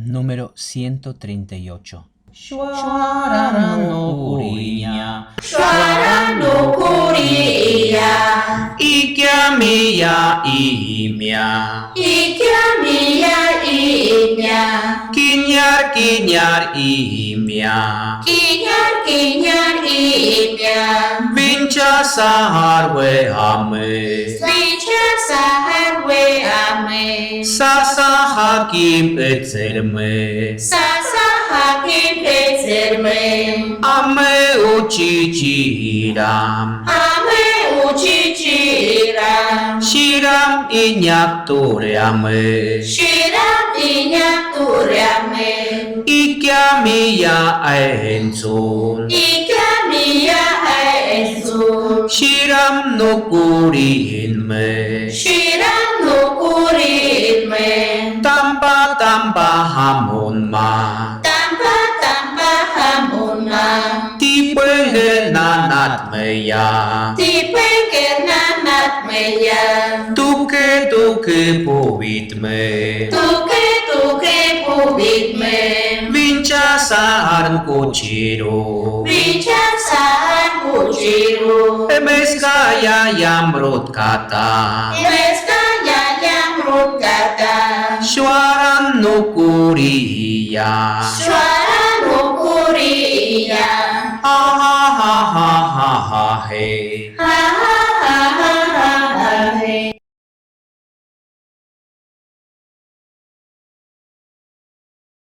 Número 138. Chorando curiña, Chorando curia, Ikia mia imia, minha imia, Kinyar kinyar imia, quinhar imia, Vincha sahar we ame, Slicha saharwe ame, Sasa hakim etzelme, Sasa hakim petzerme, Ame uchichiram, Ame uchichira, Shiram inyak toreame, Shiram inya turiame, Ikia mia aenzon, Ikamia aesu, Shiram nukurinme, Shiram nukurinme, Tampa tampa hamonma, Tampa hamuna, Tipe nanat meya, Tipeker nanat meya, Tuke povitme, Tuke pubitme, Vincha sahar kuchiro, Richa saan kujiru, Emeskaya yamrot kata, Meskaya yang rukata, Shwaran nukuriya, Suara nukuria, ha ha ha ha ha ha he.